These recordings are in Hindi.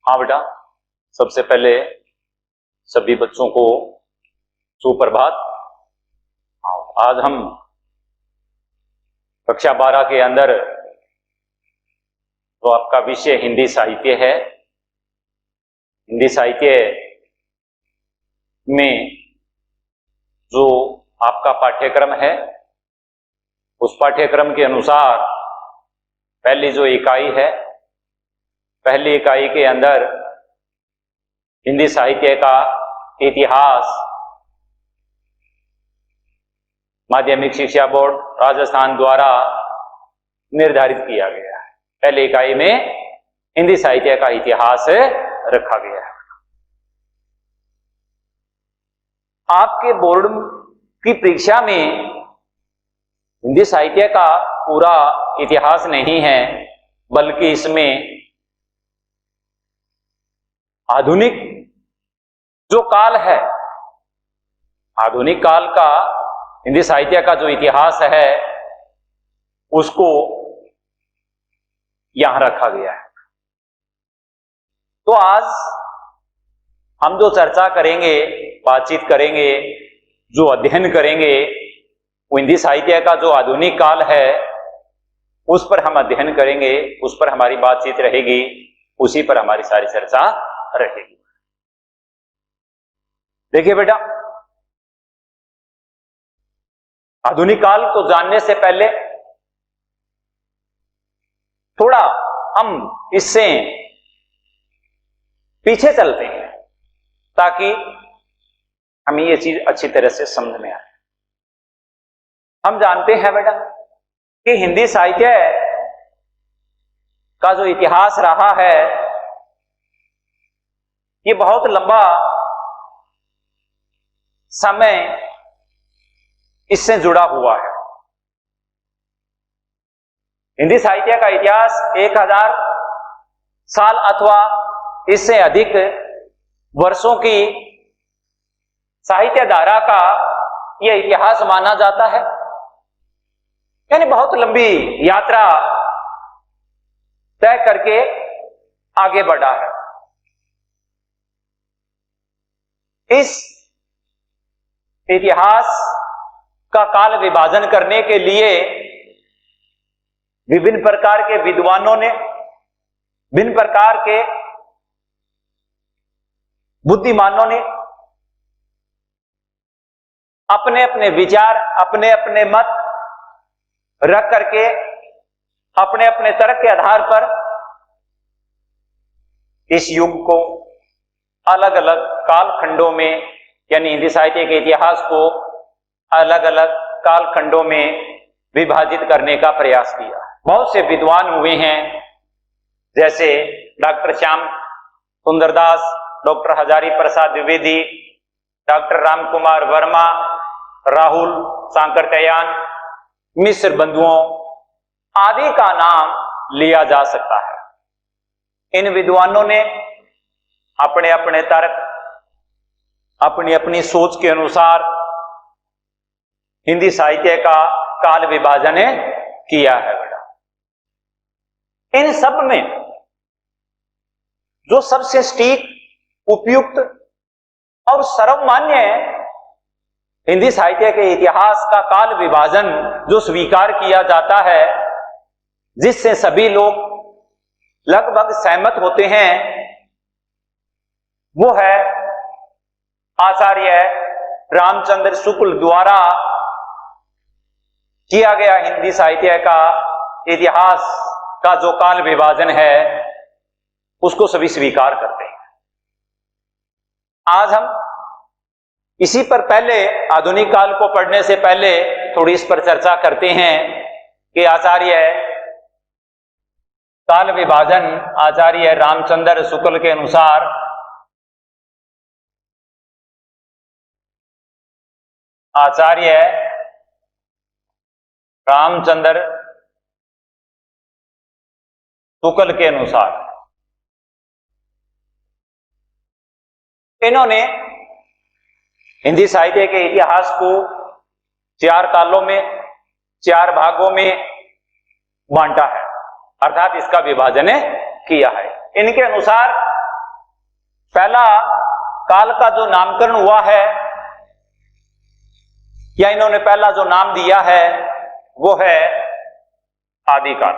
हाँ बेटा, सबसे पहले सभी बच्चों को सुप्रभात। आज हम कक्षा 12 के अंदर तो आपका विषय हिंदी साहित्य है। हिंदी साहित्य में जो आपका पाठ्यक्रम है, उस पाठ्यक्रम के अनुसार पहली जो इकाई है, पहली इकाई के अंदर हिंदी साहित्य का इतिहास माध्यमिक शिक्षा बोर्ड राजस्थान द्वारा निर्धारित किया गया है। पहली इकाई में हिंदी साहित्य का इतिहास रखा गया है। आपके बोर्ड की परीक्षा में हिंदी साहित्य का पूरा इतिहास नहीं है, बल्कि इसमें आधुनिक जो काल है, आधुनिक काल का हिंदी साहित्य का जो इतिहास है, उसको यहां रखा गया है। तो आज हम जो चर्चा करेंगे, बातचीत करेंगे, जो अध्ययन करेंगे, वो हिंदी साहित्य का जो आधुनिक काल है उस पर हम अध्ययन करेंगे, उस पर हमारी बातचीत रहेगी, उसी पर हमारी सारी चर्चा रहेगी। देखिए बेटा, आधुनिक काल को जानने से पहले थोड़ा हम इससे पीछे चलते हैं ताकि हमें ये चीज अच्छी तरह से समझ में आए। हम जानते हैं बेटा कि हिंदी साहित्य का जो इतिहास रहा है, ये बहुत लंबा समय इससे जुड़ा हुआ है। हिंदी साहित्य का इतिहास 1000 साल अथवा इससे अधिक वर्षों की साहित्य धारा का यह इतिहास माना जाता है। यानी बहुत लंबी यात्रा तय करके आगे बढ़ा है। इस इतिहास का काल विभाजन करने के लिए विभिन्न प्रकार के विद्वानों ने, विभिन्न प्रकार के बुद्धिमानों ने अपने अपने विचार, अपने अपने मत रख करके अपने अपने तर्क के आधार पर इस युग को अलग अलग कालखंडों में, यानी हिंदी साहित्य के इतिहास को अलग अलग कालखंडों में विभाजित करने का प्रयास किया। बहुत से विद्वान हुए हैं, जैसे doctor Shyam Sundardas, doctor Hazari Prasad Dwivedi, doctor Ram Kumar Verma, Rahul सांकरटयान, मिश्र बंधुओं आदि का नाम लिया जा सकता है। इन विद्वानों ने अपने अपने तर्क, अपनी अपनी सोच के अनुसार हिंदी साहित्य का काल विभाजन किया है बेटा। इन सब में जो सबसे सटीक, उपयुक्त और सर्वमान्य हिंदी साहित्य के इतिहास का काल विभाजन जो स्वीकार किया जाता है, जिससे सभी लोग लगभग सहमत होते हैं, वो है आचार्य रामचंद्र शुक्ल द्वारा किया गया हिंदी साहित्य का इतिहास का जो काल विभाजन है, उसको सभी स्वीकार करते हैं। आज हम इसी पर पहले, आधुनिक काल को पढ़ने से पहले थोड़ी इस पर चर्चा करते हैं कि आचार्य काल विभाजन आचार्य रामचंद्र शुक्ल के अनुसार आचार्य रामचंद्र शुक्ल के अनुसार इन्होंने हिंदी साहित्य के इतिहास को 4 कालों में, 4 भागों में बांटा है, अर्थात इसका विभाजन किया है। इनके अनुसार पहला काल का जो नामकरण हुआ है या इन्होंने पहला जो नाम दिया है वो है आदिकाल।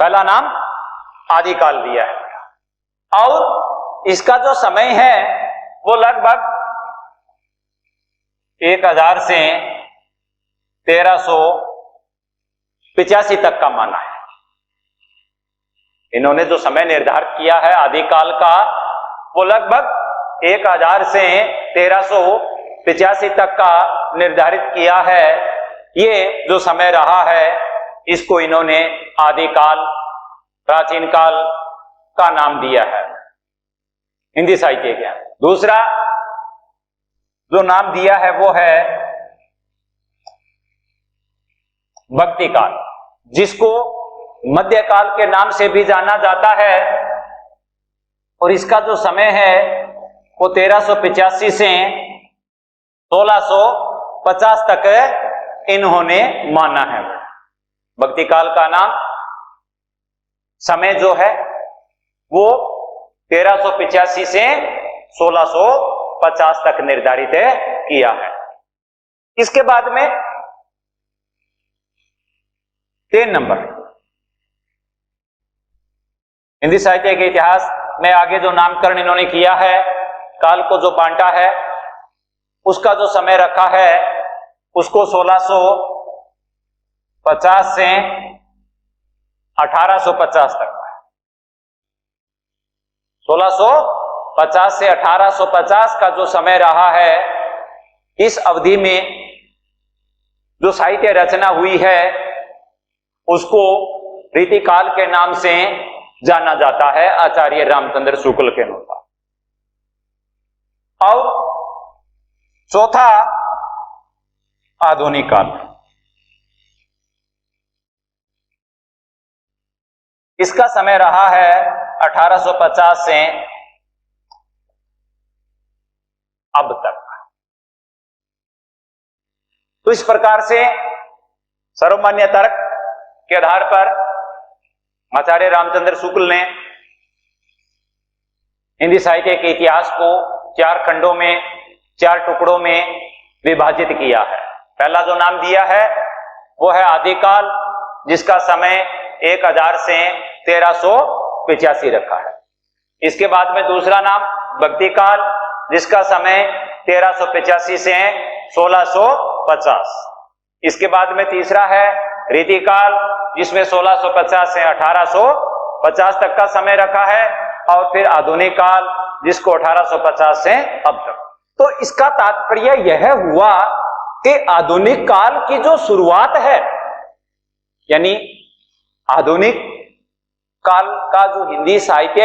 पहला नाम आदिकाल दिया है और इसका जो समय है वो लगभग 1000 से 1385 तक का माना है। इन्होंने जो समय निर्धारित किया है आदिकाल का वो लगभग 1000 से 1385 तक का निर्धारित किया है। ये जो समय रहा है इसको इन्होंने आदिकाल, प्राचीन काल का नाम दिया है हिंदी साहित्य के। दूसरा जो नाम दिया है वो है भक्ति काल, जिसको मध्यकाल के नाम से भी जाना जाता है और इसका जो समय है वो 1385 से 1650 तक इन्होंने माना है। भक्ति काल का नाम समय जो है वो 1385 से 1650 तक निर्धारित किया है। इसके बाद में 3 नंबर हिंदी साहित्य के इतिहास में आगे जो नामकरण इन्होंने किया है, काल को जो बांटा है, उसका जो समय रखा है उसको 1650 से 1850 तक। 1650 से 1850 का जो समय रहा है, इस अवधि में जो साहित्य रचना हुई है उसको रीतिकाल के नाम से जाना जाता है आचार्य रामचंद्र शुक्ल के अनुसार। और चौथा आधुनिक काल। इसका समय रहा है 1850 से अब तक। तो इस प्रकार से सर्वमान्य तर्क के आधार पर आचार्य रामचंद्र शुक्ल ने हिंदी साहित्य के इतिहास को 4 खंडों में, 4 टुकड़ों में विभाजित किया है। पहला जो नाम दिया है वो है आदिकाल, जिसका समय 1000 से 1385 रखा है। इसके बाद में दूसरा नाम भक्ति काल, जिसका समय 1385 से 1650। इसके बाद में तीसरा है रीतिकाल, जिसमें 1650 से 1850 तक का समय रखा है। और फिर आधुनिक काल, जिसको 1850 से अब तक। तो इसका तात्पर्य यह हुआ कि आधुनिक काल की जो शुरुआत है, यानी आधुनिक काल का जो हिंदी साहित्य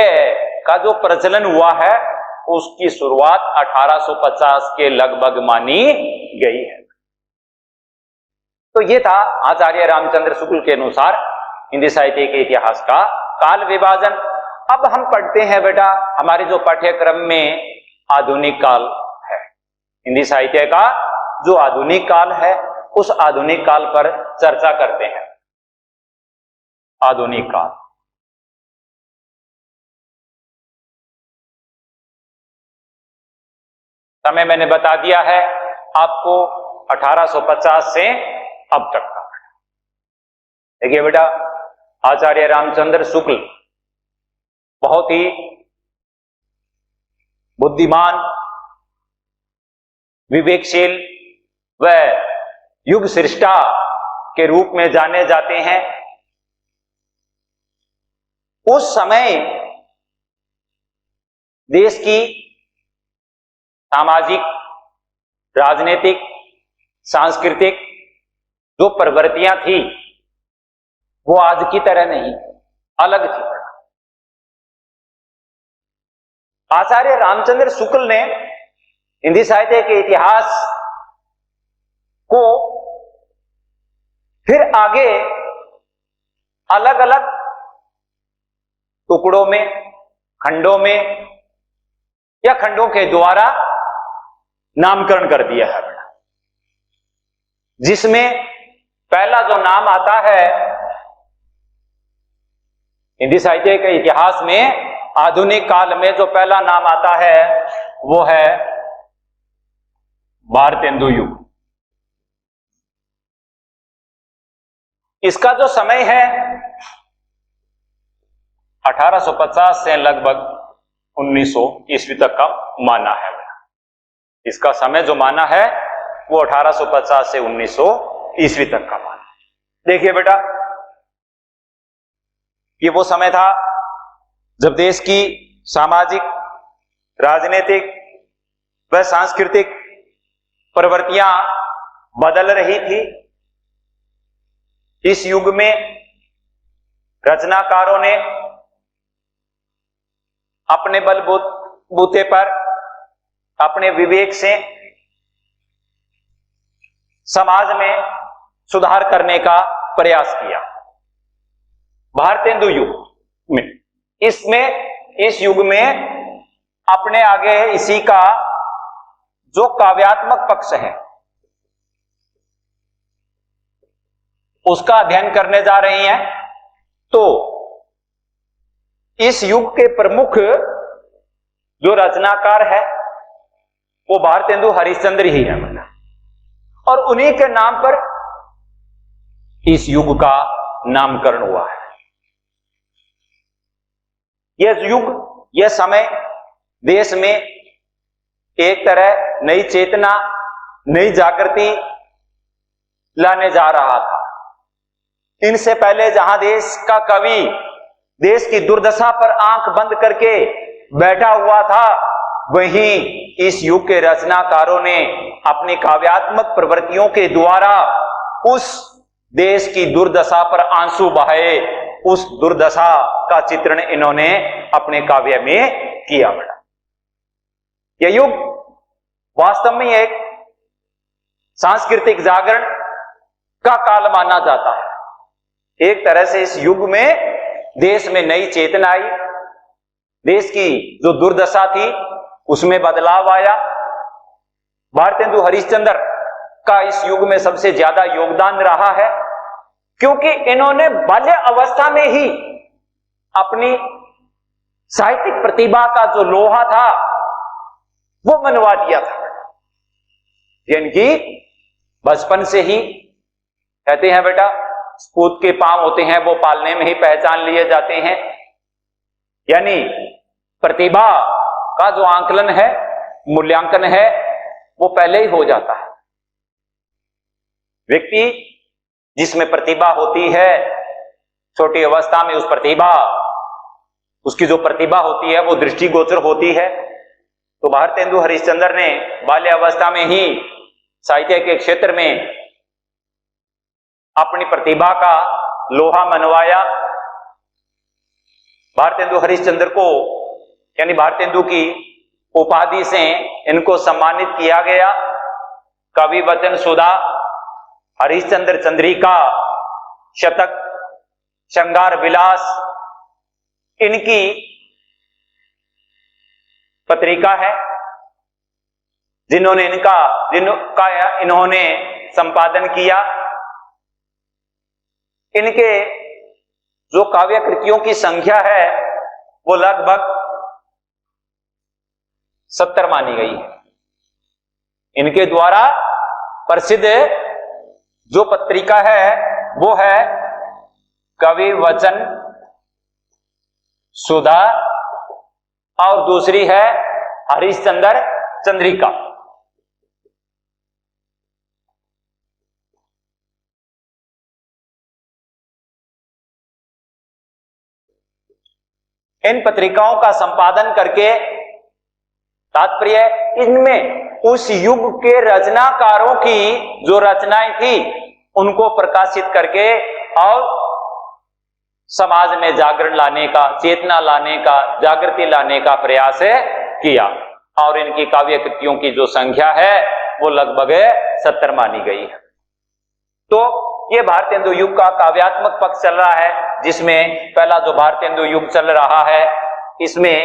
का जो प्रचलन हुआ है, उसकी शुरुआत 1850 के लगभग मानी गई है। तो ये था आचार्य रामचंद्र शुक्ल के अनुसार हिंदी साहित्य के इतिहास का काल विभाजन। अब हम पढ़ते हैं बेटा हमारे जो पाठ्यक्रम में आधुनिक काल है, हिंदी साहित्य का जो आधुनिक काल है, उस आधुनिक काल पर चर्चा करते हैं। आधुनिक काल समय मैंने बता दिया है आपको 1850 से अब तक का। देखिए बेटा, आचार्य रामचंद्र शुक्ल बहुत ही बुद्धिमान, विवेकशील व युग सृष्टा के रूप में जाने जाते हैं। उस समय देश की सामाजिक, राजनीतिक, सांस्कृतिक जो प्रवृत्तियां थी वो आज की तरह नहीं, अलग थी। आचार्य रामचंद्र शुक्ल ने हिंदी साहित्य के इतिहास को फिर आगे अलग अलग टुकड़ों में, खंडों में या खंडों के द्वारा नामकरण कर दिया है, जिसमें पहला जो नाम आता है हिंदी साहित्य के इतिहास में आधुनिक काल में जो पहला नाम आता है वो है भारतेंदु युग। इसका जो समय है 1850 से लगभग 1900 ईस्वी तक का माना है। इसका समय जो माना है वो 1850 से 1900 ईस्वी तक का माना है। देखिए बेटा, ये वो समय था जब देश की सामाजिक, राजनीतिक व सांस्कृतिक प्रवृत्तियां बदल रही थी। इस युग में रचनाकारों ने अपने बलबूते पर, अपने विवेक से समाज में सुधार करने का प्रयास किया। भारतेंदु युग में, इस युग में अपने आगे इसी का जो काव्यात्मक पक्ष है उसका अध्ययन करने जा रही हैं। तो इस युग के प्रमुख जो रचनाकार है वो भारतेंदु हरिश्चंद्र ही है, और उन्हीं के नाम पर इस युग का नामकरण हुआ है। यह युग, यह समय देश में एक तरह नई चेतना, नई जागृति लाने जा रहा था। इनसे पहले जहां देश का कवि देश की दुर्दशा पर आंख बंद करके बैठा हुआ था, वहीं इस युग के रचनाकारों ने अपनी काव्यात्मक प्रवृत्तियों के द्वारा उस देश की दुर्दशा पर आंसू बहाए, उस दुर्दशा का चित्रण इन्होंने अपने काव्य में किया। बड़ा यह युग वास्तव में एक सांस्कृतिक जागरण का काल माना जाता है। एक तरह से इस युग में देश में नई चेतना आई, देश की जो दुर्दशा थी उसमें बदलाव आया। भारतेंदु हरिश्चंद्र का इस युग में सबसे ज्यादा योगदान रहा है, क्योंकि इन्होंने बाल्य अवस्था में ही अपनी साहित्यिक प्रतिभा का जो लोहा था वो मनवा दिया था। यानी बचपन से ही कहते हैं बेटा, पूत के पांव होते हैं वो पालने में ही पहचान लिए जाते हैं। यानी प्रतिभा का जो आंकलन है, मूल्यांकन है, वो पहले ही हो जाता है। व्यक्ति जिसमें प्रतिभा होती है, छोटी अवस्था में उस प्रतिभा, उसकी जो प्रतिभा होती है वो दृष्टिगोचर होती है। तो भारतेंदु हरिश्चंद्र ने बाल्य अवस्था में ही साहित्य के क्षेत्र में अपनी प्रतिभा का लोहा मनवाया। भारतेंदु हरिश्चंद्र को, यानी भारतेंदु की उपाधि से इनको सम्मानित किया गया। कवि वचन सुधा, हरिश्चंद्र चंद्रिका, शतक, श्रृंगार विलास इनकी पत्रिका है जिन्होंने इन्होंने संपादन किया। इनके जो काव्य कृतियों की संख्या है वो लगभग 70 मानी गई है। इनके द्वारा प्रसिद्ध जो पत्रिका है वो है कवि वचन सुधा, और दूसरी है हरिश्चंद्र चंद्रिका। इन पत्रिकाओं का संपादन करके तात्पर्य इनमें उस युग के रचनाकारों की जो रचनाएं थी उनको प्रकाशित करके और समाज में जागरण लाने का, चेतना लाने का, जागृति लाने का प्रयास किया। और इनकी काव्य कृतियों की जो संख्या है वो लगभग 70 मानी गई है। तो ये भारतेंदु युग का काव्यात्मक पक्ष चल रहा है, जिसमें पहला जो भारतेंदु युग चल रहा है इसमें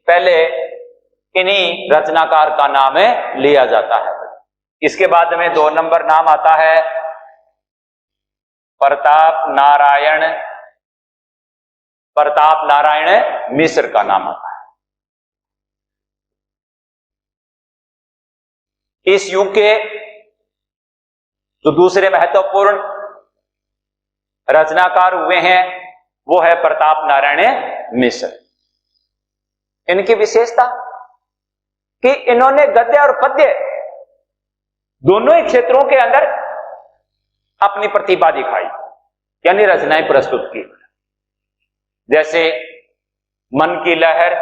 पहले इन्हीं रचनाकार का नाम लिया जाता है। इसके बाद में 2 नंबर नाम आता है प्रताप नारायण प्रताप नारायण मिश्र का नाम आता है। इस युग के जो दूसरे महत्वपूर्ण रचनाकार हुए हैं वो है प्रताप नारायण मिश्र। इनकी विशेषता कि इन्होंने गद्य और पद्य दोनों ही क्षेत्रों के अंदर अपनी प्रतिभा दिखाई, यानी रचनाएं प्रस्तुत की। जैसे मन की लहर,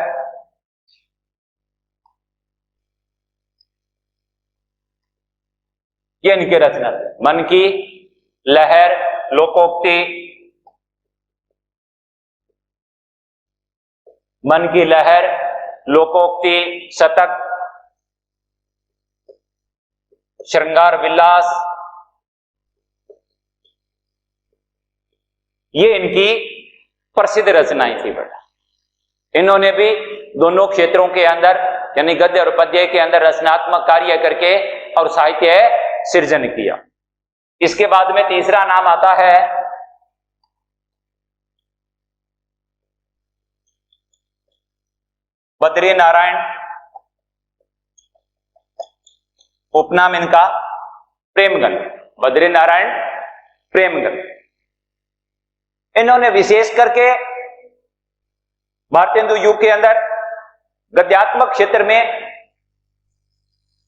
ये इनकी रचना है। मन की लहर, लोकोक्ति, मन की लहर, लोकोक्ति, शतक, श्रृंगार विलास, ये इनकी प्रसिद्ध रचनाएं थी बेटा। इन्होंने भी दोनों क्षेत्रों के अंदर यानी गद्य और पद्य के अंदर रचनात्मक कार्य करके और साहित्य सृजन किया। इसके बाद में तीसरा नाम आता है बद्री नारायण, उपनाम इनका प्रेमगन, बद्री नारायण प्रेमगन। इन्होंने विशेष करके भारतीय हिंदू युग के अंदर गद्यात्मक क्षेत्र में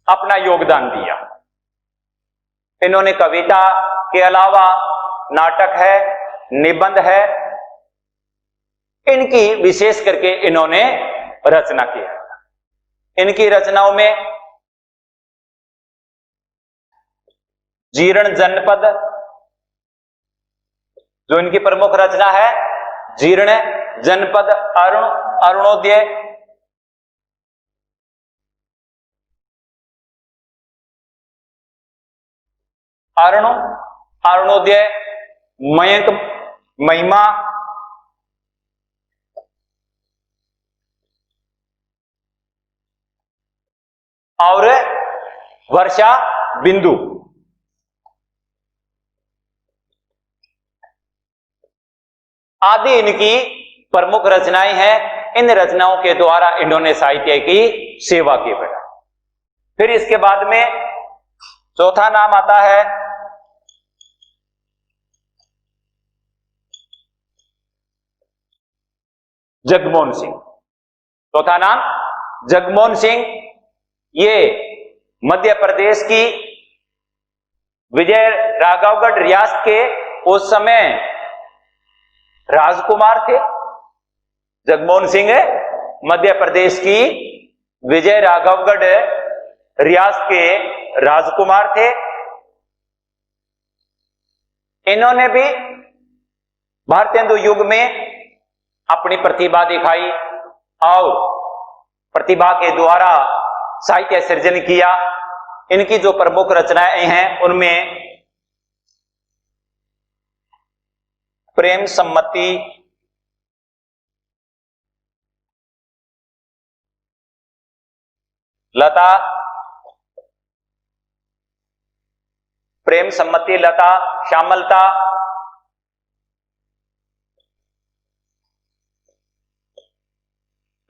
अपना योगदान दिया। इन्होंने कविता के अलावा नाटक है, निबंध है, इनकी विशेष करके इन्होंने रचना किया। इनकी रचनाओं में जीर्ण जनपद जो इनकी प्रमुख रचना है, जीर्ण जनपद, अरुण, अरुणोदय, अरुण, अरुणोदय, मयंक, महिमा, और वर्षा बिंदु, आदि इनकी प्रमुख रचनाएं हैं। इन रचनाओं के द्वारा इन्होंने साहित्य की सेवा की बेटा। फिर इसके बाद में चौथा नाम आता है जगमोहन सिंह। चौथा नाम जगमोहन सिंह। ये मध्य प्रदेश की विजय राघवगढ़ रियासत के उस समय राजकुमार थे। जगमोहन सिंह मध्य प्रदेश की विजय राघवगढ़ रियासत के राजकुमार थे। इन्होंने भी भारतीय हिंदू युग में अपनी प्रतिभा दिखाई और प्रतिभा के द्वारा साहित्य सृजन किया। इनकी जो प्रमुख रचनाएं हैं उनमें प्रेम सम्मति, लता, प्रेम सम्मति, लता, श्यामलता,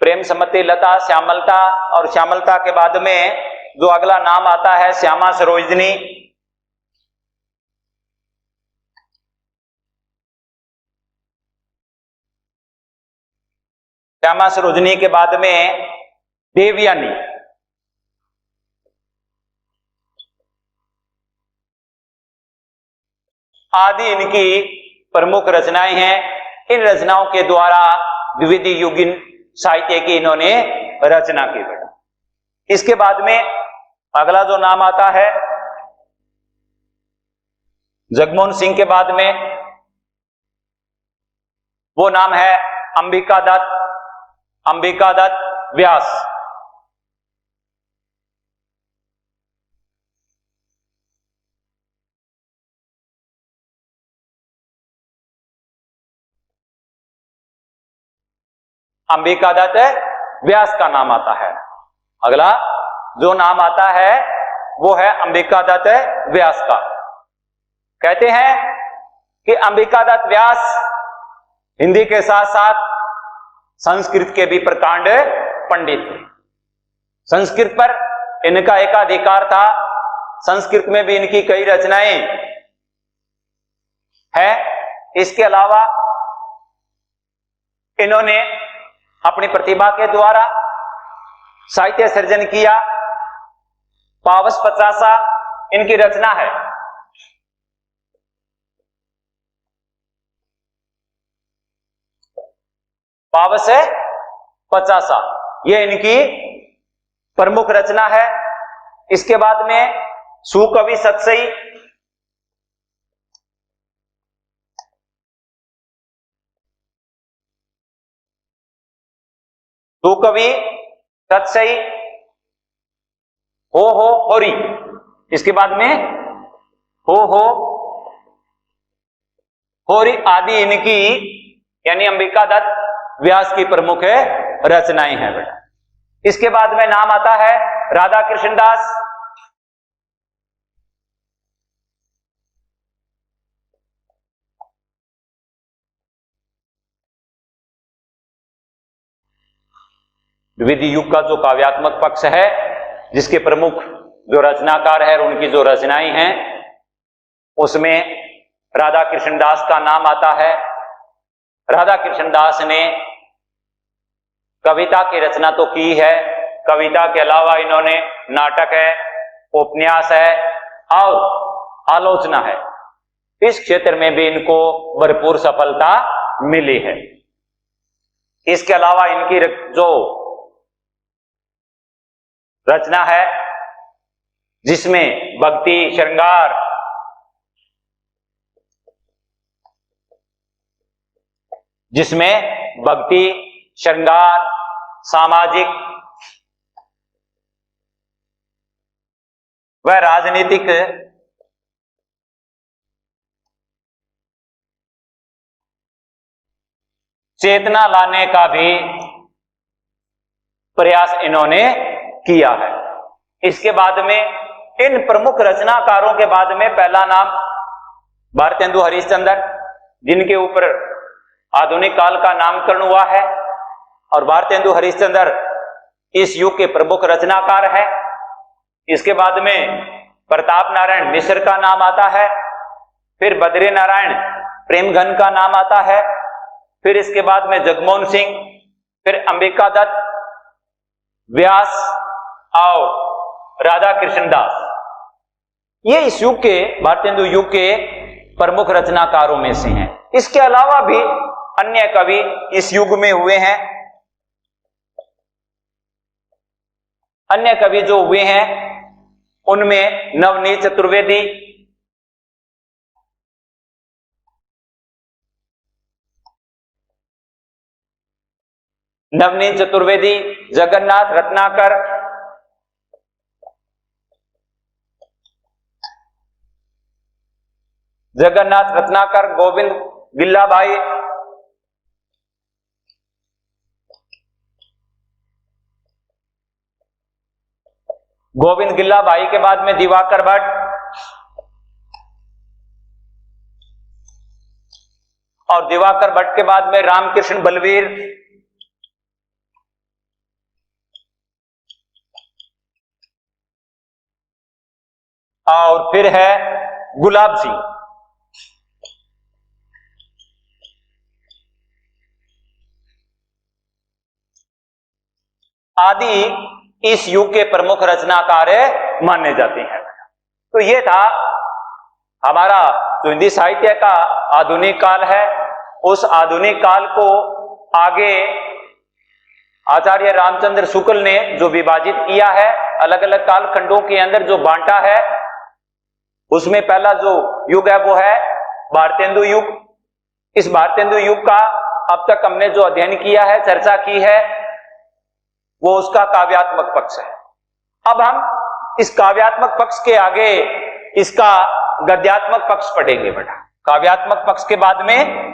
प्रेम सम्मति, लता, श्यामलता, और श्यामलता के बाद में जो अगला नाम आता है श्यामा सरोजनी। श्यामा सरोजनी के बाद में देवयानी, आदि इनकी प्रमुख रचनाएं हैं। इन रचनाओं के द्वारा विविध युगीन साहित्य की इन्होंने रचना की बेटा। इसके बाद में अगला जो नाम आता है जगमोहन सिंह के बाद में वो नाम है अंबिका दत्त, अंबिका दत्त व्यास। अंबिका दत्त व्यास का नाम आता है। अगला जो नाम आता है वो है अंबिका दत्त व्यास का। कहते हैं कि अंबिका दत्त व्यास हिंदी के साथ साथ संस्कृत के भी प्रकांड पंडित थे। संस्कृत पर इनका एकाधिकार था। संस्कृत में भी इनकी कई रचनाएं हैं। इसके अलावा इन्होंने अपनी प्रतिभा के द्वारा साहित्य सर्जन किया। पावस पचासा इनकी रचना है। पावस पचासा ये इनकी प्रमुख रचना है। इसके बाद में सुकवि सतसई, सुकवि सतसई, हो होरी। इसके बाद में हो होरी आदि इनकी यानी अंबिका दत्त व्यास की प्रमुख रचनाएं हैं बेटा। इसके बाद में नाम आता है राधा कृष्ण दास। द्विवेदी युग का जो काव्यात्मक पक्ष है, जिसके प्रमुख जो रचनाकार है और उनकी जो रचनाएं हैं, उसमें राधा कृष्ण दास का नाम आता है। राधा कृष्ण दास ने कविता की रचना तो की है। कविता के अलावा इन्होंने नाटक है, उपन्यास है और आलोचना है। इस क्षेत्र में भी इनको भरपूर सफलता मिली है। इसके अलावा इनकी जो रचना है जिसमें भक्ति, श्रृंगार, सामाजिक व राजनीतिक चेतना लाने का भी प्रयास इन्होंने किया है। इसके बाद में इन प्रमुख रचनाकारों के बाद में पहला नाम भारतेंदु हरिश्चंद्र, जिनके ऊपर आधुनिक काल का नामकरण हुआ है। और भारतेंदु हरिश्चंद्र इस युग के प्रमुख रचनाकार है। इसके बाद में प्रताप नारायण मिश्र का नाम आता है। फिर बद्री नारायण प्रेमघन का नाम आता है। फिर इसके बाद में जगमोहन सिंह, फिर अंबिका दत्त, व्यास और राधा कृष्ण दास, ये इस युग के भारतेंदु युग के प्रमुख रचनाकारों में से हैं। इसके अलावा भी अन्य कवि इस युग में हुए हैं। अन्य कवि जो हुए हैं उनमें नवनीत चतुर्वेदी, जगन्नाथ रत्नाकर, गोविंद गिल्लाभाई, के बाद में दिवाकर भट्ट, और दिवाकर भट्ट के बाद में रामकृष्ण बलवीर, और फिर है गुलाब सिंह। आदि इस युग के प्रमुख रचनाकार माने जाते हैं। तो ये था हमारा जो हिंदी साहित्य का आधुनिक काल है। उस आधुनिक काल को आगे आचार्य रामचंद्र शुक्ल ने जो विभाजित किया है, अलग अलग कालखंडों के अंदर जो बांटा है, उसमें पहला जो युग है वो है भारतेंदु युग। इस भारतेंदु युग का अब तक हमने जो अध्ययन किया है, चर्चा की है, वो उसका काव्यात्मक पक्ष है। अब हम इस काव्यात्मक पक्ष के आगे इसका गद्यात्मक पक्ष पढ़ेंगे बेटा। काव्यात्मक पक्ष के बाद में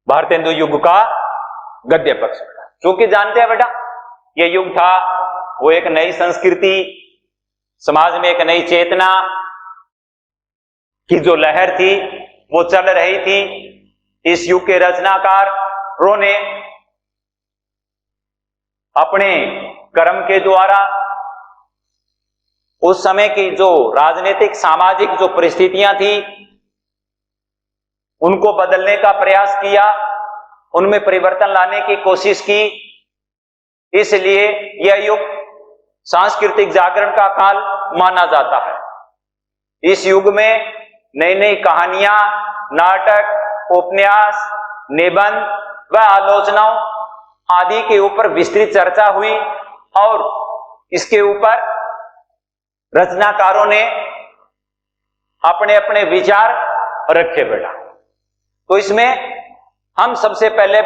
भारतेंदु युग का गद्य पक्ष। क्योंकि जानते हैं बेटा, ये युग था वो एक नई संस्कृति, समाज में एक नई चेतना की जो लहर थी वो चल रही थी। इस युग के रचनाकारों ने अपने कर्म के द्वारा उस समय की जो राजनीतिक सामाजिक जो परिस्थितियां थी उनको बदलने का प्रयास किया, उनमें परिवर्तन लाने की कोशिश की। इसलिए यह युग सांस्कृतिक जागरण का काल माना जाता है। इस युग में नई नई कहानियां, नाटक, उपन्यास, निबंध व आलोचनाओं आदि के ऊपर विस्तृत चर्चा हुई और इसके ऊपर रचनाकारों ने अपने अपने विचार रखे बेटा। तो इसमें हम सबसे पहले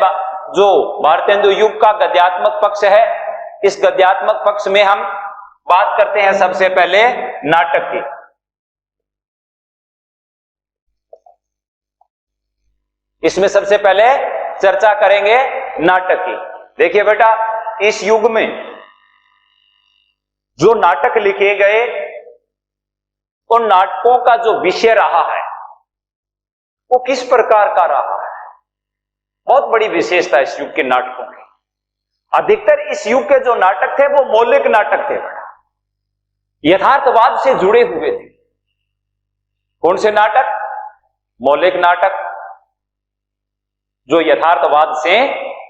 जो भारतेंदु युग का गद्यात्मक पक्ष है, इस गद्यात्मक पक्ष में हम बात करते हैं सबसे पहले नाटक की। इसमें सबसे पहले चर्चा करेंगे नाटक की। देखिए बेटा, इस युग में जो नाटक लिखे गए उन नाटकों का जो विषय रहा है वो किस प्रकार का रहा है, बहुत बड़ी विशेषता इस युग के नाटकों की। अधिकतर इस युग के जो नाटक थे वो मौलिक नाटक थे बेटा, यथार्थवाद से जुड़े हुए थे। कौन से नाटक? मौलिक नाटक, जो यथार्थवाद से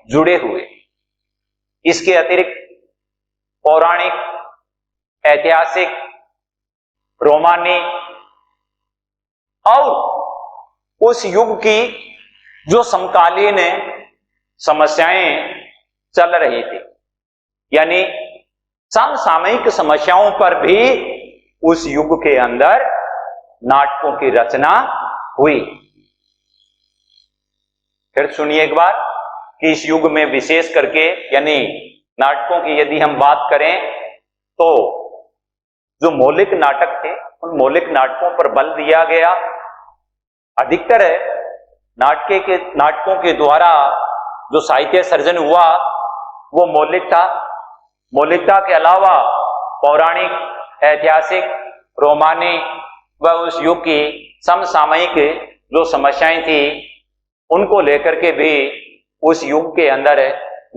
जुड़े हुए। इसके अतिरिक्त पौराणिक, ऐतिहासिक, रोमानी और उस युग की जो समकालीन समस्याएं चल रही थी, यानी समसामयिक समस्याओं पर भी उस युग के अंदर नाटकों की रचना हुई। फिर सुनिए एक बार कि इस युग में विशेष करके, यानी नाटकों की यदि हम बात करें तो जो मौलिक नाटक थे उन मौलिक नाटकों पर बल दिया गया। अधिकतर नाटकों के द्वारा जो साहित्य सर्जन हुआ वो मौलिक था। मौलिकता के अलावा पौराणिक, ऐतिहासिक, रोमानी व उस युग की समसामयिक जो समस्याएं थी उनको लेकर के भी उस युग के अंदर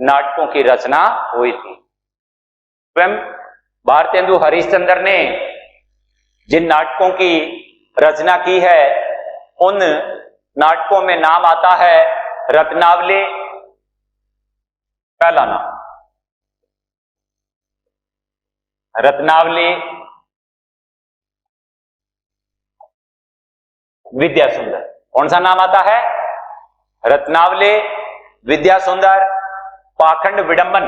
नाटकों की रचना हुई थी। स्वयं भारतेंदु हरिश्चंद्र ने जिन नाटकों की रचना की है उन नाटकों में नाम आता है रत्नावली, पहला नाम रत्नावली, विद्या सुंदर। कौन सा नाम आता है? रत्नावली, विद्या सुंदर, पाखंड विडंबन।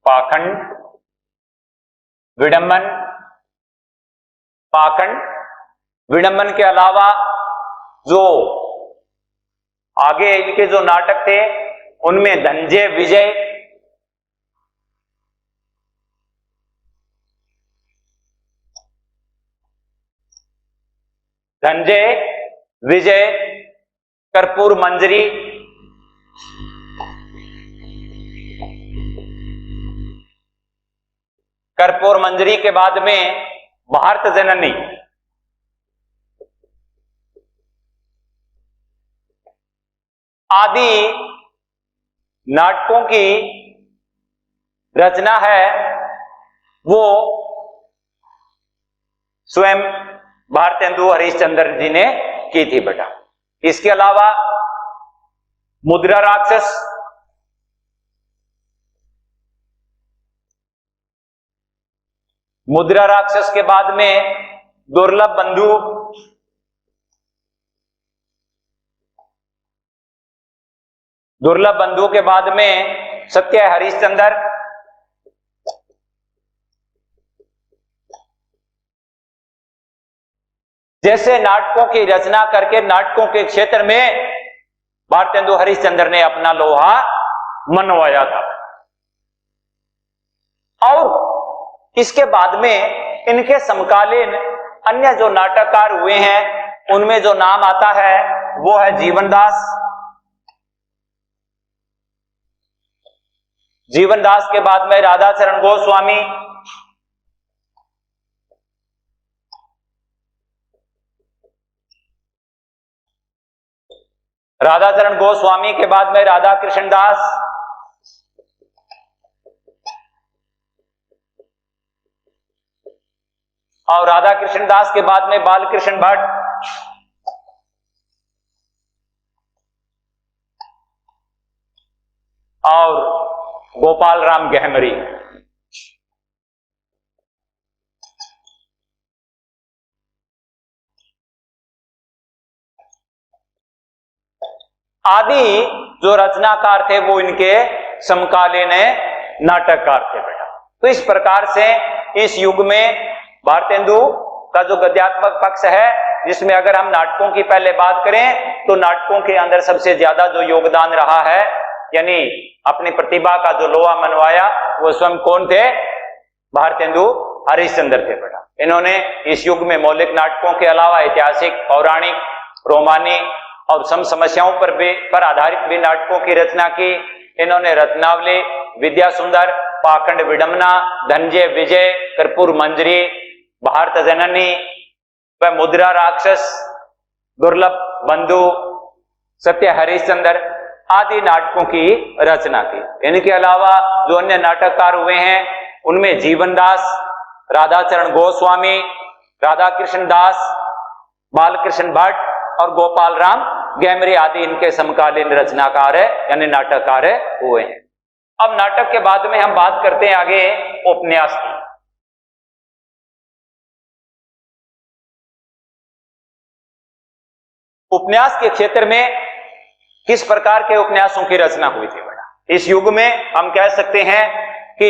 पाखंड विडंबन, पाखंड विडंबन के अलावा जो आगे इनके जो नाटक थे उनमें धनंजय विजय, धनंजय विजय, कर्पूर मंजरी, कर्पूर मंजरी के बाद में भारत जननी, आदि नाटकों की रचना है वो स्वयं भारतेंदु हरिश्चंद्र जी ने की थी बेटा। इसके अलावा मुद्रा राक्षस, मुद्रा राक्षस के बाद में दुर्लभ बंधु, दुर्लभ बंधु के बाद में सत्य हरिश्चंद्र, जैसे नाटकों की रचना करके नाटकों के क्षेत्र में भारतेंदु हरिश्चंद्र ने अपना लोहा मनवाया था। और इसके बाद में इनके समकालीन अन्य जो नाटककार हुए हैं उनमें जो नाम आता है वो है जीवनदास। जीवनदास के बाद में राधाचरण गोस्वामी, राधाचरण गोस्वामी के बाद में राधा कृष्ण दास, और राधा कृष्ण दास के बाद में बालकृष्ण भट्ट, और गोपाल राम गहमरी। आदि जो रचनाकार थे वो इनके समकालीन नाटककार थे बेटा। तो इस प्रकार से इस युग में भारतेंदु का जो गद्यात्मक पक्ष है, जिसमें अगर हम नाटकों की पहले बात करें तो नाटकों के अंदर सबसे ज्यादा जो योगदान रहा है, यानी अपनी प्रतिभा का जो लोहा मनवाया, वो स्वयं कौन थे? भारतेंदु हरिश्चंद्र थे बेटा। इन्होंने इस युग में मौलिक नाटकों के अलावा ऐतिहासिक, पौराणिक, रोमानी और समस्याओं पर आधारित भी नाटकों की रचना की। इन्होंने रत्नावली, विद्या सुंदर, पाखंड विडंबना, धनंजय विजय, कर्पूर मंजरी, भारत जननी व मुद्रा राक्षस, दुर्लभ बंधु, सत्य हरिश्चंद्र आदि नाटकों की रचना की। इनके अलावा जो अन्य नाटककार हुए हैं उनमें जीवनदास, राधाचरण गोस्वामी, राधा कृष्ण दास, बालकृष्ण भट्ट और गोपाल राम गहमरी आदि इनके समकालीन रचनाकार है, यानी नाटककार हुए हैं। अब नाटक के बाद में हम बात करते हैं आगे उपन्यास की। उपन्यास के क्षेत्र में किस प्रकार के उपन्यासों की रचना हुई थी बेटा? इस युग में हम कह सकते हैं कि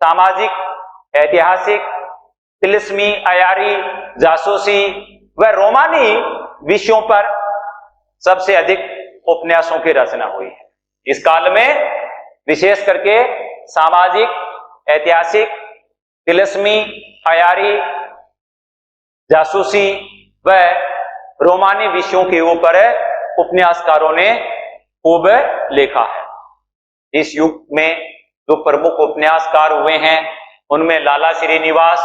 सामाजिक, ऐतिहासिक, तिलिस्मी, अयारी, जासूसी व रोमानी विषयों पर सबसे अधिक उपन्यासों की रचना हुई है। इस काल में विशेष करके सामाजिक, ऐतिहासिक, तिलिस्मी, अयारी, जासूसी व रोमानी विषयों के ऊपर उपन्यासकारों ने खूब लिखा है। इस युग में जो प्रमुख उपन्यासकार हुए हैं उनमें लाला श्रीनिवास,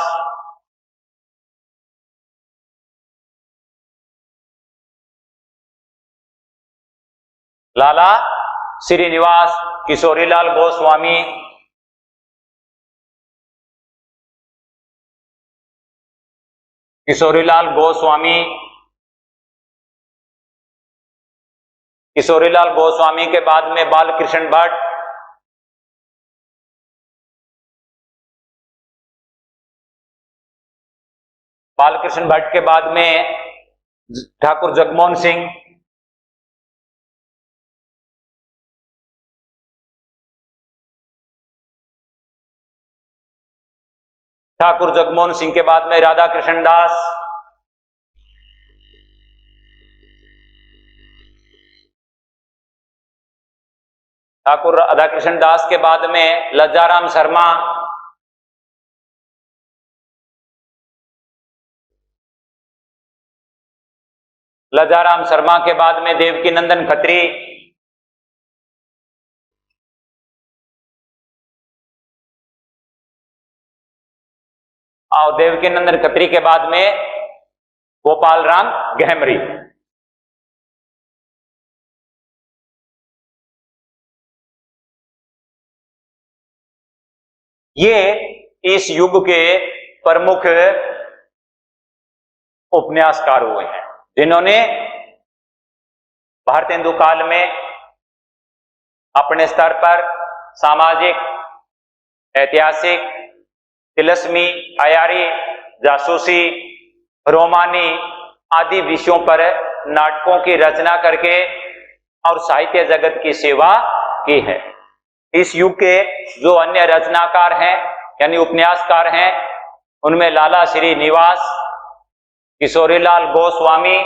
लाला श्रीनिवास, किशोरीलाल गोस्वामी, किशोरीलाल गोस्वामी, किशोरीलाल गोस्वामी के बाद में बालकृष्ण भट्ट, बालकृष्ण भट्ट के बाद में ठाकुर जगमोहन सिंह, ठाकुर जगमोहन सिंह के बाद में राधा कृष्ण दास, ठाकुर राधा कृष्ण दास के बाद में लज्जाराम शर्मा, लज्जाराम शर्मा के बाद में देवकीनंदन खत्री, और देवकीनंदन खत्री के बाद में गोपाल राम गहमरी। ये इस युग के प्रमुख उपन्यासकार हुए हैं जिन्होंने भारतेंदु काल में अपने स्तर पर सामाजिक, ऐतिहासिक, तिलिस्मी, अयारी, जासूसी, रोमानी आदि विषयों पर नाटकों की रचना करके और साहित्य जगत की सेवा की है। इस युग के जो अन्य रचनाकार हैं यानी उपन्यासकार हैं उनमें लाला श्रीनिवास, किशोरीलाल गोस्वामी,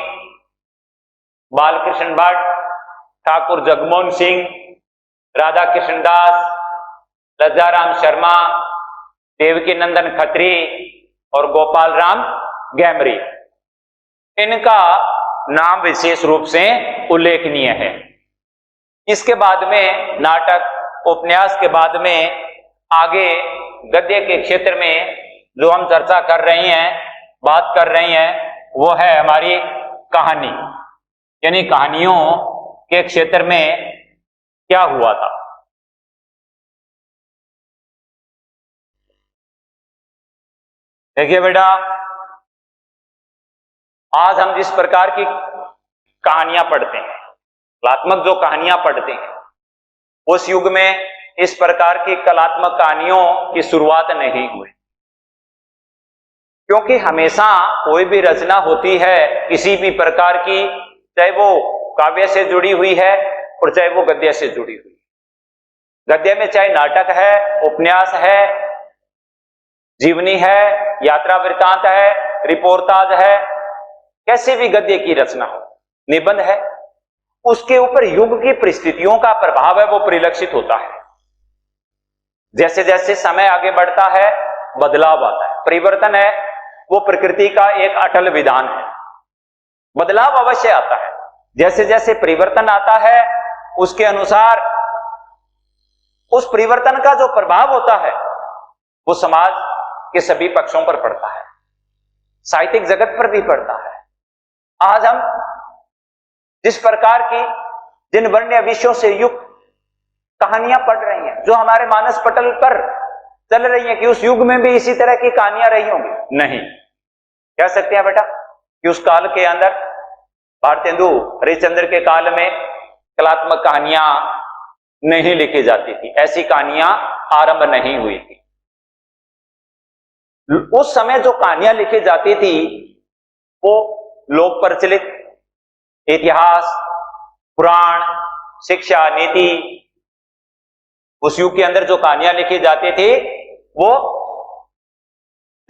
बालकृष्ण भट्ट, ठाकुर जगमोहन सिंह, राधा कृष्ण दास, लज्जाराम शर्मा, देवकीनंदन खत्री और गोपाल राम गहमरी। इनका नाम विशेष रूप से उल्लेखनीय है। इसके बाद में नाटक उपन्यास के बाद में आगे गद्य के क्षेत्र में जो हम चर्चा कर रही हैं, बात कर रही हैं, वो है हमारी कहानी, यानी कहानियों के क्षेत्र में क्या हुआ था। देखिए बेटा, आज हम जिस प्रकार की कहानियां पढ़ते हैं, कलात्मक जो कहानियां पढ़ते हैं, उस युग में इस प्रकार की कलात्मक कहानियों की शुरुआत नहीं हुई, क्योंकि हमेशा कोई भी रचना होती है किसी भी प्रकार की, चाहे वो काव्य से जुड़ी हुई है और चाहे वो गद्य से जुड़ी हुई है। गद्य में चाहे नाटक है, उपन्यास है, जीवनी है, यात्रा वृत्तांत है, रिपोर्टाज है, कैसे भी गद्य की रचना हो, निबंध है, उसके ऊपर युग की परिस्थितियों का प्रभाव है, वो परिलक्षित होता है। जैसे जैसे समय आगे बढ़ता है बदलाव आता है, परिवर्तन है, वो प्रकृति का एक अटल विधान है। बदलाव अवश्य आता है, जैसे जैसे परिवर्तन आता है उसके अनुसार उस परिवर्तन का जो प्रभाव होता है वो समाज के सभी पक्षों पर पड़ता है, साहित्यिक जगत पर भी पड़ता है। आज हम जिस प्रकार की जिन वर्ण्य विषयों से युक्त कहानियां पढ़ रही हैं, जो हमारे मानस पटल पर चल रही हैं, कि उस युग में भी इसी तरह की कहानियां रही होंगी? नहीं। कह सकते हैं बेटा कि उस काल के अंदर भारतेंदु हरिश्चंद्र के काल में कलात्मक कहानियां नहीं लिखी जाती थी, ऐसी कहानियां आरंभ नहीं हुई थी। उस समय जो कहानियां लिखी जाती थी वो लोक प्रचलित इतिहास, पुराण, शिक्षा, नीति, उस युग के अंदर जो कहानियां लिखी जाती थी वो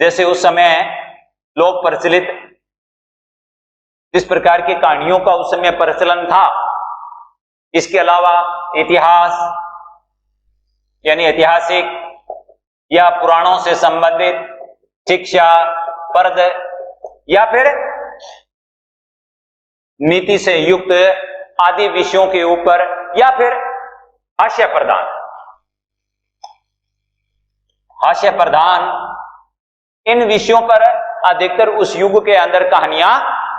जैसे उस समय लोक प्रचलित इस प्रकार की कहानियों का उस समय प्रचलन था। इसके अलावा इतिहास यानी ऐतिहासिक या पुराणों से संबंधित शिक्षा, पर्द या फिर नीति से युक्त आदि विषयों के ऊपर, या फिर हास्य प्रधान इन विषयों पर अधिकतर उस युग के अंदर कहानियां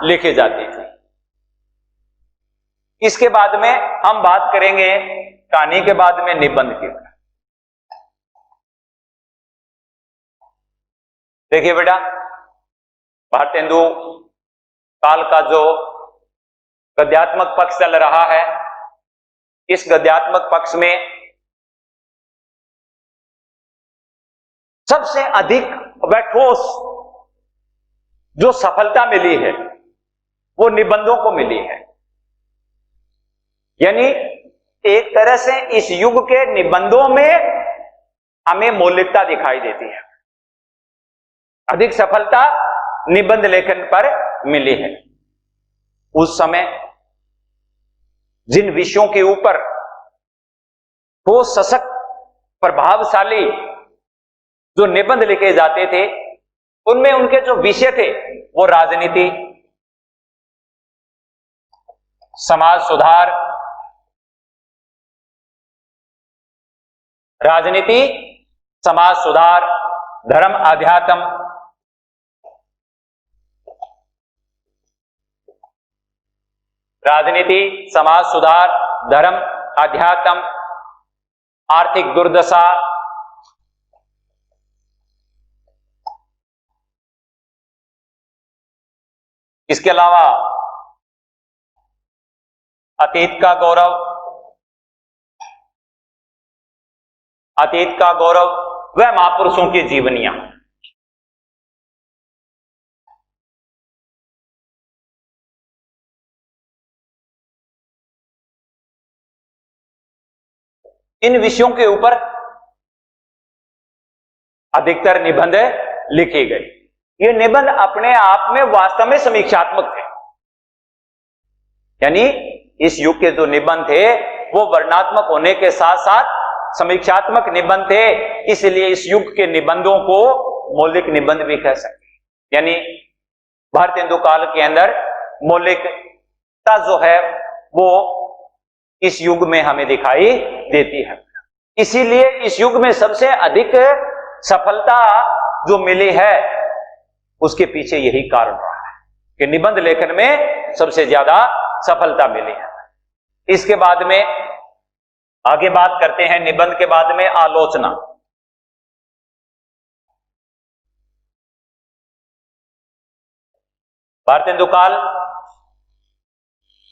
लिखी जाती थी। इसके बाद में हम बात करेंगे कहानी के बाद में निबंध की। देखिए बेटा, भारतेंदु काल का जो गद्यात्मक पक्ष चल रहा है, इस गद्यात्मक पक्ष में सबसे अधिक व ठोस जो सफलता मिली है वो निबंधों को मिली है। यानी एक तरह से इस युग के निबंधों में हमें मौलिकता दिखाई देती है। अधिक सफलता निबंध लेखन पर मिली है। उस समय जिन विषयों के ऊपर ठोस, सशक्त, प्रभावशाली जो निबंध लिखे जाते थे, उनमें उनके जो विषय थे वो राजनीति, समाज सुधार, राजनीति, समाज सुधार, धर्म, अध्यात्म, राजनीति, समाज सुधार, धर्म, अध्यात्म, आर्थिक दुर्दशा, इसके अलावा अतीत का गौरव, अतीत का गौरव व महापुरुषों की जीवनियां। इन विषयों के ऊपर अधिकतर निबंध लिखे गए। ये निबंध अपने आप में वास्तव में समीक्षात्मक थे। यानी इस युग के जो निबंध थे वो वर्णनात्मक होने के साथ साथ समीक्षात्मक निबंध थे, इसलिए इस युग के निबंधों को मौलिक निबंध भी कह सकते हैं। यानी भारतेंदु काल के अंदर मौलिकता जो है वो इस युग में हमें दिखाई देती है। इसीलिए इस युग में सबसे अधिक सफलता जो मिली है उसके पीछे यही कारण रहा है कि निबंध लेखन में सबसे ज्यादा सफलता मिली है। इसके बाद में आगे बात करते हैं, निबंध के बाद में आलोचना। भारतेंदु काल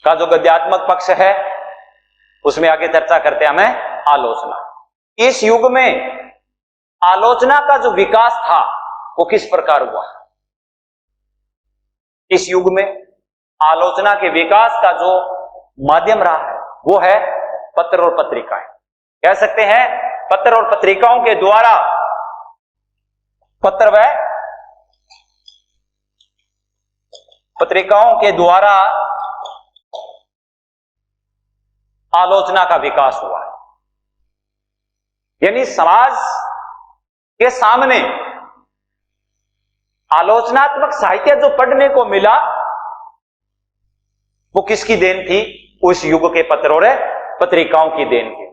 का जो गद्यात्मक पक्ष है उसमें आगे चर्चा करते हैं हमें आलोचना। इस युग में आलोचना का जो विकास था वो किस प्रकार हुआ? इस युग में आलोचना के विकास का जो माध्यम रहा है वो है पत्र और पत्रिकाएं। कह सकते हैं पत्र और पत्रिकाओं के द्वारा, पत्र व पत्रिकाओं के द्वारा आलोचना का विकास हुआ है। यानी समाज के सामने आलोचनात्मक साहित्य जो पढ़ने को मिला वो किसकी देन थी? उस युग के पत्र और पत्रिकाओं की देन थी।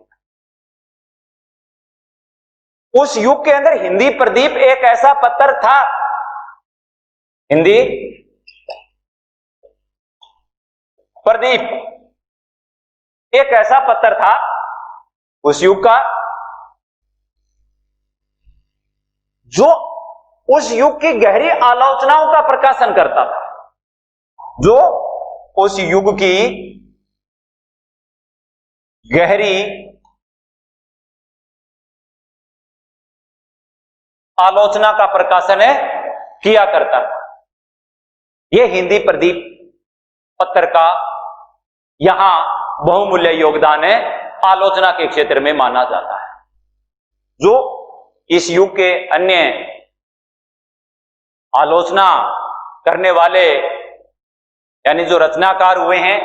उस युग के अंदर हिंदी प्रदीप एक ऐसा पत्र था, हिंदी प्रदीप एक ऐसा पत्र था उस युग का जो उस युग की गहरी आलोचनाओं का प्रकाशन करता था, जो उस युग की गहरी आलोचना का प्रकाशन किया करता था। यह हिंदी प्रदीप पत्र का यहां बहुमूल्य योगदान है, आलोचना के क्षेत्र में माना जाता है। जो इस युग के अन्य आलोचना करने वाले यानी जो रचनाकार हुए हैं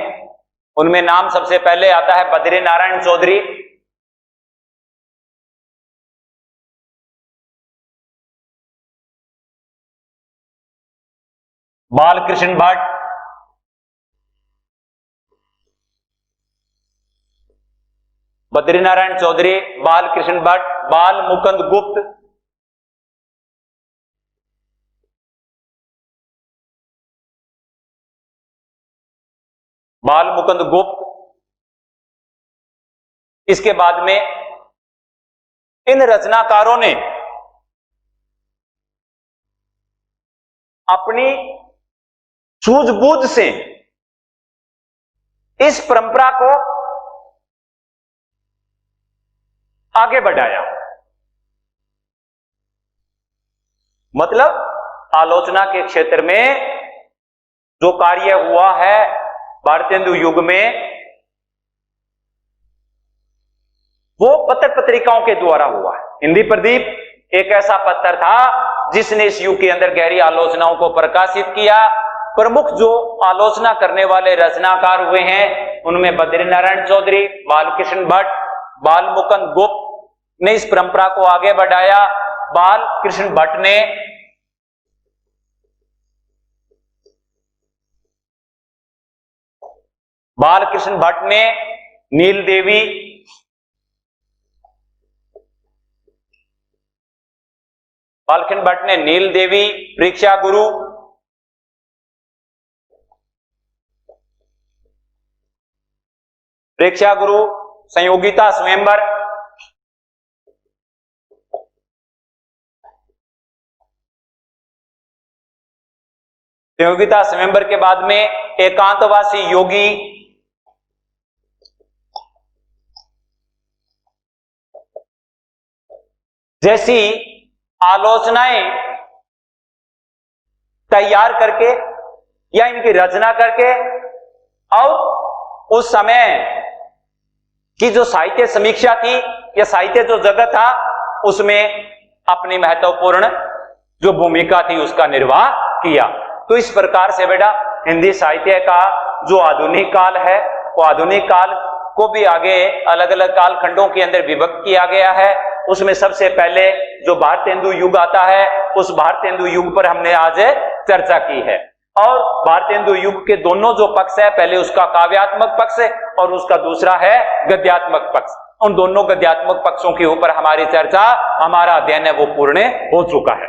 उनमें नाम सबसे पहले आता है बद्री नारायण चौधरी, बालकृष्ण भट्ट, बद्रीनारायण चौधरी, बालकृष्ण भट्ट, बाल मुकुंद गुप्त, बाल मुकुंद गुप्त। इसके बाद में इन रचनाकारों ने अपनी सूझबूझ से इस परंपरा को आगे बढ़ाया। मतलब आलोचना के क्षेत्र में जो कार्य हुआ है भारतेंदु युग में वो पत्र पत्रिकाओं के द्वारा हुआ है। हिंदी प्रदीप एक ऐसा पत्र था जिसने इस युग के अंदर गहरी आलोचनाओं को प्रकाशित किया। प्रमुख जो आलोचना करने वाले रचनाकार हुए हैं उनमें बद्रीनारायण चौधरी, बालकृष्ण भट्ट, बाल मुकुंद गुप्त ने इस परंपरा को आगे बढ़ाया। बालकृष्ण भट्ट ने नील देवी, नील देवी, परीक्षा गुरु, संयोगिता स्वयंवर, संयोगिता स्वयंवर के बाद में एकांतवासी योगी, जैसी आलोचनाएं तैयार करके या इनकी रचना करके और उस समय की जो साहित्य समीक्षा थी या साहित्य जो जगत था उसमें अपनी महत्वपूर्ण जो भूमिका थी उसका निर्वाह किया। तो इस प्रकार से बेटा हिंदी साहित्य का जो आधुनिक काल है वो आधुनिक काल को भी आगे अलग अलग कालखंडों के अंदर विभक्त किया गया है। उसमें सबसे पहले जो भारतेंदु युग आता है उस भारतेंदु युग पर हमने आज चर्चा की है। और भारतेंदु युग के दोनों जो पक्ष है, पहले उसका काव्यात्मक पक्ष है और उसका दूसरा है गद्यात्मक पक्ष। उन दोनों गद्यात्मक पक्षों के ऊपर हमारी चर्चा, हमारा अध्ययन है वो पूर्ण हो चुका है।